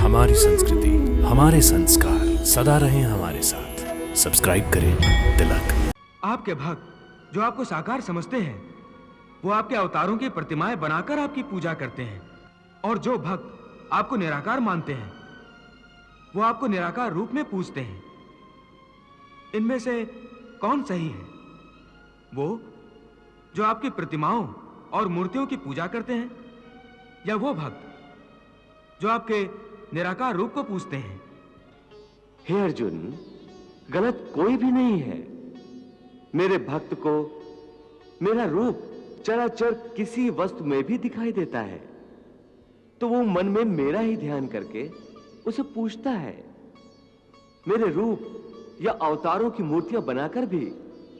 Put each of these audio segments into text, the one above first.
हमारी संस्कृति, हमारे संस्कार सदा रहें हमारे साथ। सब्सक्राइब करें तिलक। आपके भक्त जो आपको साकार समझते हैं, वो आपके अवतारों की प्रतिमाएं बनाकर आपकी पूजा करते हैं, और जो भक्त आपको निराकार मानते हैं, वो आपको निराकार रूप में पूजते हैं। इनमें से कौन सही है? वो जो आपकी प्रतिमाओं और मूर्तियों की पूजा करते हैं, या वो भक्त जो आपके निराकार रूप को पूजते हैं? हे अर्जुन, गलत कोई भी नहीं है। मेरे भक्त को मेरा रूप चराचर किसी वस्तु में भी दिखाई देता है, तो वो मन में मेरा ही ध्यान करके उसे पूजता है। मेरे रूप या अवतारों की मूर्तियां बनाकर भी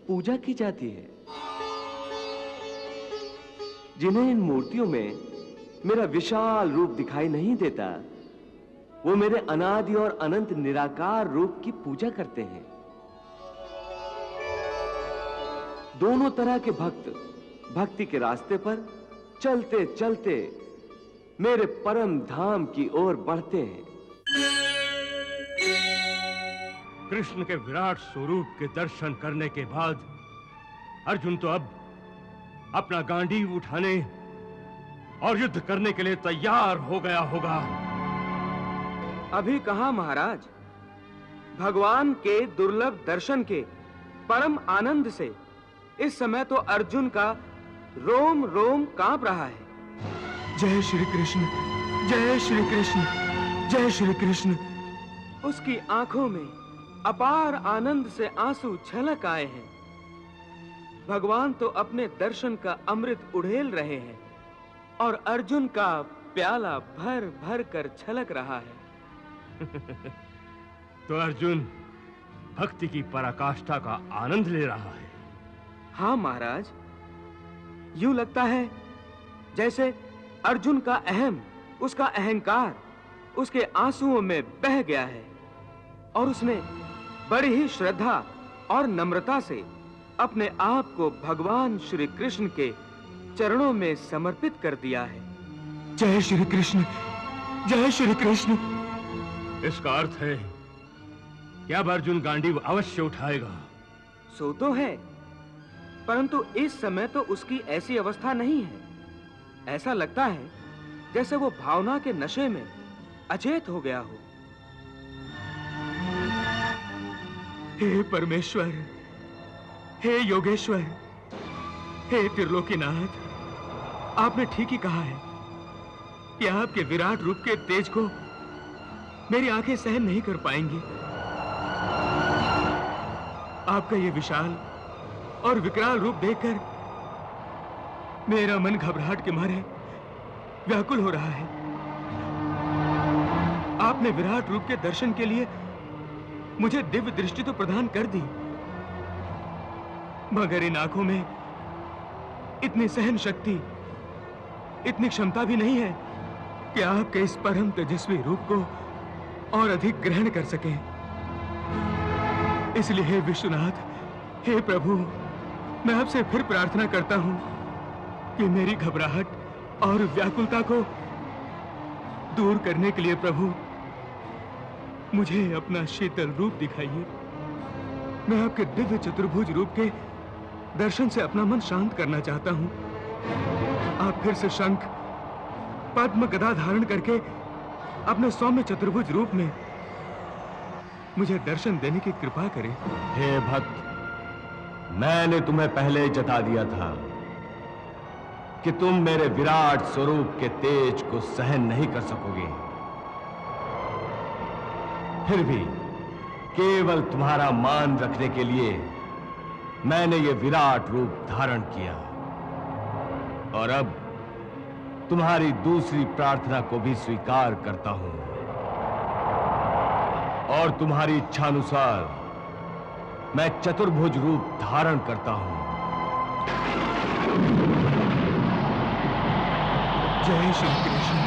पूजा की जाती है। जिन्हें इन मूर्तियों में मेरा विशाल रूप दिखाई नहीं देता, वो मेरे अनादि और अनंत निराकार रूप की पूजा करते हैं। दोनों तरह के भक्त भक्ति के रास्ते पर चलते चलते मेरे परम धाम की ओर बढ़ते हैं। कृष्ण के विराट स्वरूप के दर्शन करने के बाद अर्जुन तो अब अपना गांडीव उठाने और युद्ध करने के लिए तैयार हो गया होगा। अभी कहां महाराज, भगवान के दुर्लभ दर्शन के परम आनंद से इस समय तो अर्जुन का रोम रोम कांप रहा है। जय श्री कृष्ण, जय श्री कृष्ण, जय श्री कृष्ण। उसकी आंखों में अपार आनंद से आंसू छलक आए हैं। भगवान तो अपने दर्शन का अमृत उड़ेल रहे हैं और अर्जुन का प्याला भर भर कर छलक रहा है। तो अर्जुन भक्ति की पराकाष्ठा का आनंद ले रहा है। हाँ महाराज, यूं लगता है जैसे अर्जुन का अहम, उसका अहंकार उसके आंसुओं में बह गया है और उसने बड़ी ही श्रद्धा और नम्रता से अपने आप को भगवान श्री कृष्ण के चरणों में समर्पित कर दिया है। जय श्री कृष्ण, जय श्री कृष्ण। इसका अर्थ है कि अब अर्जुन गांडीव अवश्य उठाएगा। सो तो है, परंतु इस समय तो उसकी ऐसी अवस्था नहीं है। ऐसा लगता है जैसे वो भावना के नशे में अचेत हो गया हो। हे परमेश्वर, हे योगेश्वर, हे त्रिलोकीनाथ, आपने ठीक ही कहा है कि आपके विराट रूप के तेज को मेरी आंखें सहन नहीं कर पाएंगी। आपका ये विशाल और विकराल रूप देखकर मेरा मन घबराहट के मारे व्याकुल हो रहा है। आपने विराट रूप के दर्शन के लिए मुझे दिव्य दृष्टि तो प्रदान कर दी, मगर इन आंखों में इतनी सहन शक्ति, इतनी क्षमता भी नहीं है कि आपके इस परम तेजस्वी रूप को और अधिक ग्रहण कर सकें। इसलिए हे विश्वनाथ, हे प्रभु, मैं आपसे फिर प्रार्थना करता हूं कि मेरी घबराहट और व्याकुलता को दूर करने के लिए प्रभु मुझे अपना शीतल रूप दिखाइए। मैं आपके दिव्य चतुर्भुज रूप के दर्शन से अपना मन शांत करना चाहता हूं। आप फिर से शंख, पद्म, गदा धारण करके अपने सौम्य चतुर्भुज रूप में मुझे दर्शन देने की कृपा करें। हे भक्त, मैंने तुम्हें पहले जता दिया था कि तुम मेरे विराट स्वरूप के तेज को सहन नहीं कर सकोगे। फिर भी केवल तुम्हारा मान रखने के लिए मैंने ये विराट रूप धारण किया, और अब तुम्हारी दूसरी प्रार्थना को भी स्वीकार करता हूं और तुम्हारी इच्छानुसार मैं चतुर्भुज रूप धारण करता हूं। जय श्री कृष्ण।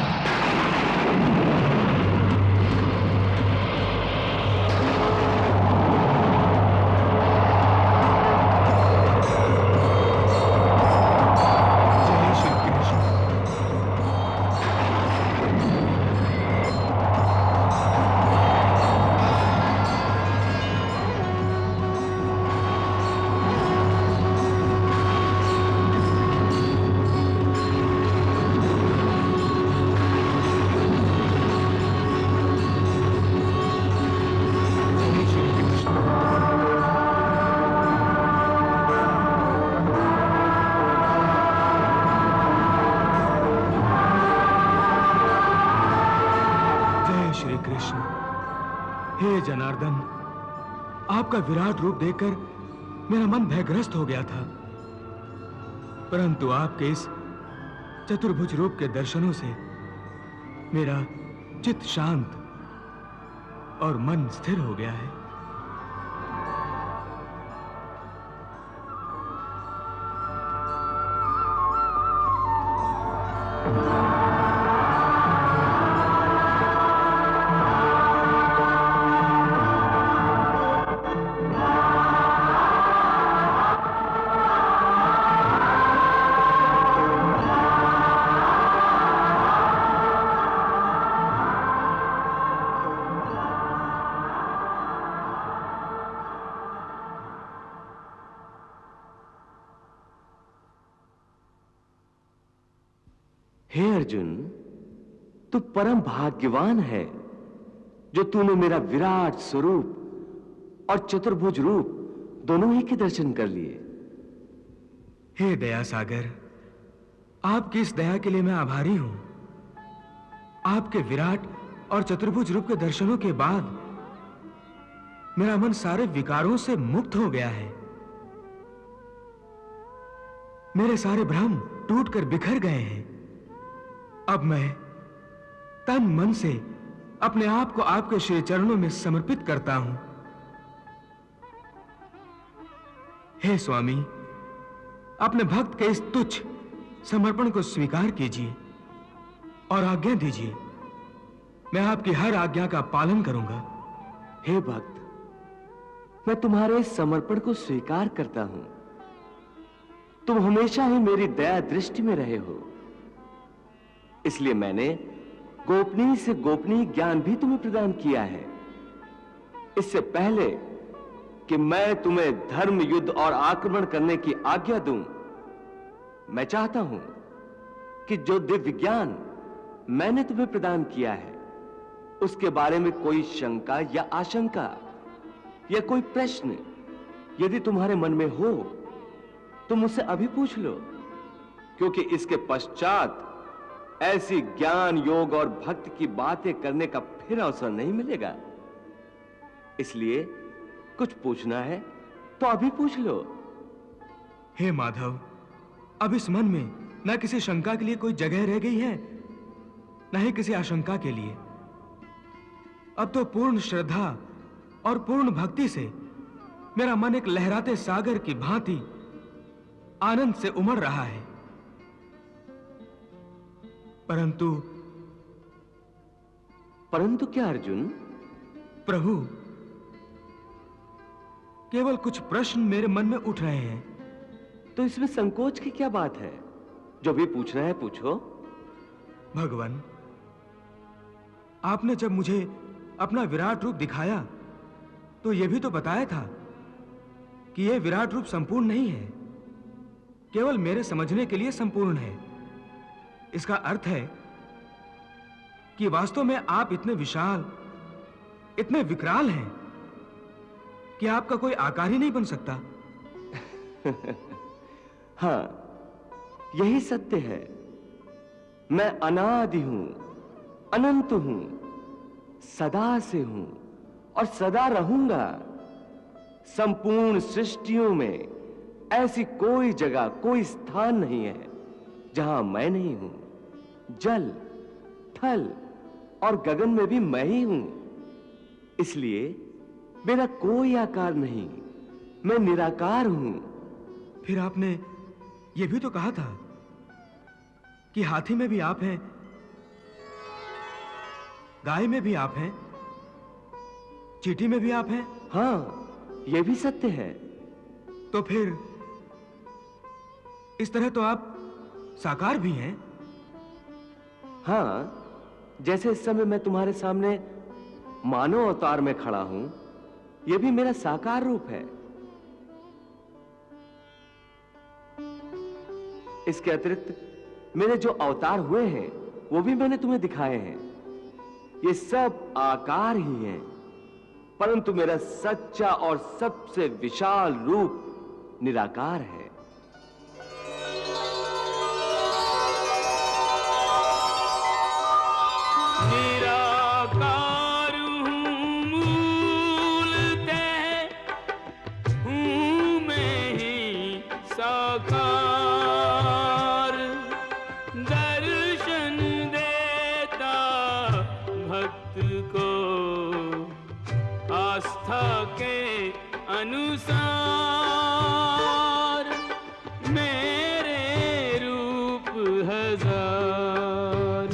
श्री कृष्ण, हे जनार्दन, आपका विराट रूप देखकर मेरा मन भयग्रस्त हो गया था, परंतु आपके इस चतुर्भुज रूप के दर्शनों से मेरा चित्त शांत और मन स्थिर हो गया है। हे अर्जुन, तू परम भाग्यवान है जो तूने मेरा विराट स्वरूप और चतुर्भुज रूप दोनों ही के दर्शन कर लिए। हे दया सागर, आपकी इस दया के लिए मैं आभारी हूं। आपके विराट और चतुर्भुज रूप के दर्शनों के बाद मेरा मन सारे विकारों से मुक्त हो गया है। मेरे सारे भ्रम टूटकर बिखर गए हैं। अब मैं तन मन से अपने आप को आपके श्री चरणों में समर्पित करता हूं। हे स्वामी, अपने भक्त के इस तुच्छ समर्पण को स्वीकार कीजिए और आज्ञा दीजिए। मैं आपकी हर आज्ञा का पालन करूंगा। हे भक्त, मैं तुम्हारे समर्पण को स्वीकार करता हूं। तुम हमेशा ही मेरी दया दृष्टि में रहे हो, इसलिए मैंने गोपनीय से गोपनीय ज्ञान भी तुम्हें प्रदान किया है। इससे पहले कि मैं तुम्हें धर्म, युद्ध और आक्रमण करने की आज्ञा दूं, मैं चाहता हूं कि जो दिव्य ज्ञान मैंने तुम्हें प्रदान किया है, उसके बारे में कोई शंका या आशंका या कोई प्रश्न यदि तुम्हारे मन में हो तो मुझसे अभी पूछ लो, क्योंकि इसके पश्चात ऐसी ज्ञान, योग और भक्ति की बातें करने का फिर अवसर नहीं मिलेगा। इसलिए कुछ पूछना है तो अभी पूछ लो। हे माधव, अब इस मन में न किसी शंका के लिए कोई जगह रह गई है, न ही किसी आशंका के लिए। अब तो पूर्ण श्रद्धा और पूर्ण भक्ति से मेरा मन एक लहराते सागर की भांति आनंद से उमड़ रहा है। परंतु क्या अर्जुन? प्रभु, केवल कुछ प्रश्न मेरे मन में उठ रहे हैं। तो इसमें संकोच की क्या बात है? जो भी पूछना है पूछो। भगवान, आपने जब मुझे अपना विराट रूप दिखाया तो यह भी तो बताया था कि यह विराट रूप संपूर्ण नहीं है, केवल मेरे समझने के लिए संपूर्ण है। इसका अर्थ है कि वास्तव में आप इतने विशाल, इतने विकराल हैं कि आपका कोई आकार ही नहीं बन सकता। हां, यही सत्य है। मैं अनादि हूं, अनंत हूं, सदा से हूं और सदा रहूंगा। संपूर्ण सृष्टियों में ऐसी कोई जगह, कोई स्थान नहीं है जहां मैं नहीं हूं। जल, थल और गगन में भी मैं ही हूं। इसलिए मेरा कोई आकार नहीं, मैं निराकार हूं। फिर आपने यह भी तो कहा था कि हाथी में भी आप हैं, गाय में भी आप हैं, चींटी में भी आप हैं। हां, यह भी सत्य है। तो फिर इस तरह तो आप साकार भी हैं। हां, जैसे इस समय मैं तुम्हारे सामने मानव अवतार में खड़ा हूं, यह भी मेरा साकार रूप है। इसके अतिरिक्त मेरे जो अवतार हुए हैं वो भी मैंने तुम्हें दिखाए हैं। ये सब आकार ही हैं, परंतु मेरा सच्चा और सबसे विशाल रूप निराकार है। निराकार को आस्था के अनुसार मेरे रूप हजार।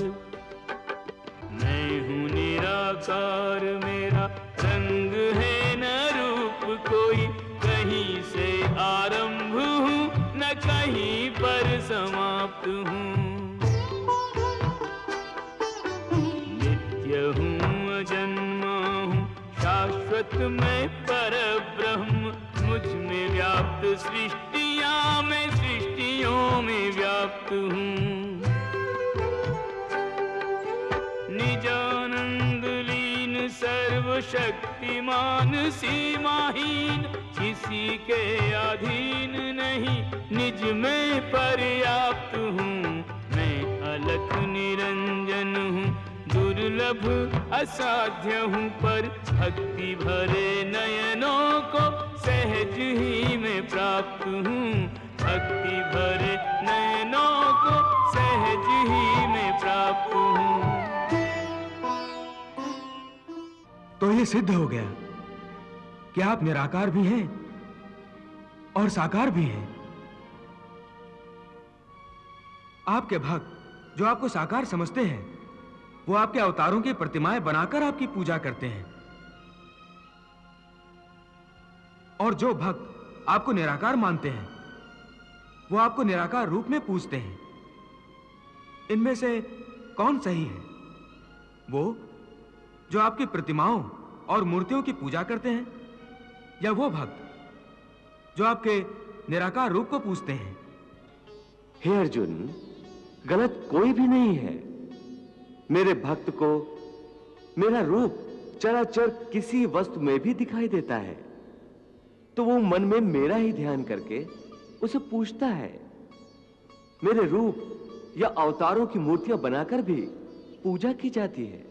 मैं हूँ निराकार, मेरा रंग है न रूप कोई, कहीं से आरंभ हूँ न कहीं पर समाप्त हूँ। नित्य हूँ अजन्मा हूँ शाश्वत मैं परब्रह्म, मुझ में व्याप्त सृष्टियाँ मैं सृष्टियों में व्याप्त हूँ। निजानंद लीन सर्वशक्तिमान सीमाहीन, किसी के अधीन नहीं निज में पर्याप्त हूँ। मैं अलख निरंजन हूँ, दुर्लभ असाध्य हूँ, पर भक्ति भरे नयनों को सहज ही मैं प्राप्त हूँ। भक्ति भरे नयनों को सहज ही मैं प्राप्त हूँ। तो ये सिद्ध हो गया कि आप निराकार भी हैं और साकार भी हैं। आपके भक्त जो आपको साकार समझते हैं, वो आपके अवतारों की प्रतिमाएं बनाकर आपकी पूजा करते हैं, और जो भक्त आपको निराकार मानते हैं, वो आपको निराकार रूप में पूजते हैं। इनमें से कौन सही है? वो जो आपकी प्रतिमाओं और मूर्तियों की पूजा करते हैं, या वो भक्त जो आपके निराकार रूप को पूजते हैं? हे अर्जुन, गलत कोई भी नहीं है। मेरे भक्त को मेरा रूप चराचर किसी वस्तु में भी दिखाई देता है, तो वो मन में मेरा ही ध्यान करके उसे पूजता है। मेरे रूप या अवतारों की मूर्तियां बनाकर भी पूजा की जाती है।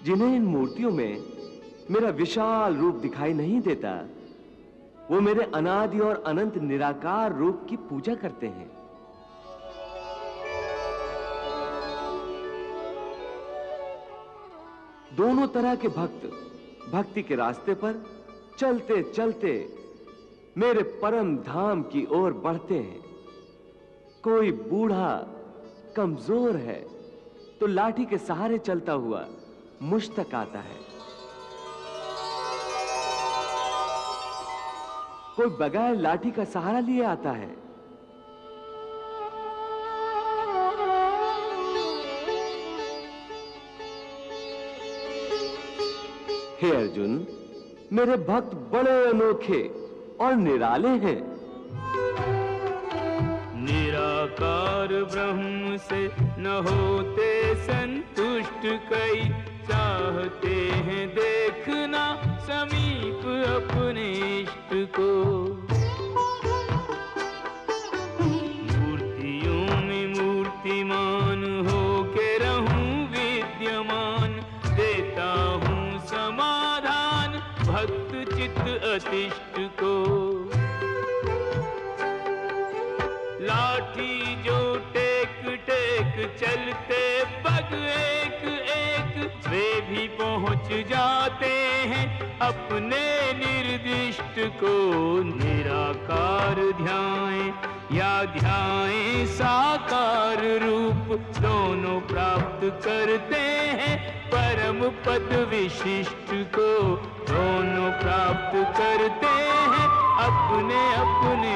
जिन्हें इन मूर्तियों में मेरा विशाल रूप दिखाई नहीं देता, वो मेरे अनादि और अनंत निराकार रूप की पूजा करते हैं। दोनों तरह के भक्त भक्ति के रास्ते पर चलते चलते मेरे परम धाम की ओर बढ़ते हैं। कोई बूढ़ा कमजोर है तो लाठी के सहारे चलता हुआ मुझ तक आता है। कोई बगैर लाठी का सहारा लिए आता है। हे अर्जुन, मेरे भक्त बड़े अनोखे और निराले हैं। निराकार ब्रह्म से न होते संतुष्ट कई, चाहते हैं देखना समीप अपने इष्ट को। मूर्तियों में मूर्तिमान हो के रहूं विद्यमान, देता हूँ समाधान भक्त चित्त अतिष्ठ को। लाठी जो टेक टेक चलते पग एक एक, वे भी पहुंच जाते हैं अपने निर्दिष्ट को। निराकार ध्याएं या ध्याएं साकार रूप, दोनों प्राप्त करते हैं परम पद विशिष्ट को। दोनों प्राप्त करते हैं अपने अपने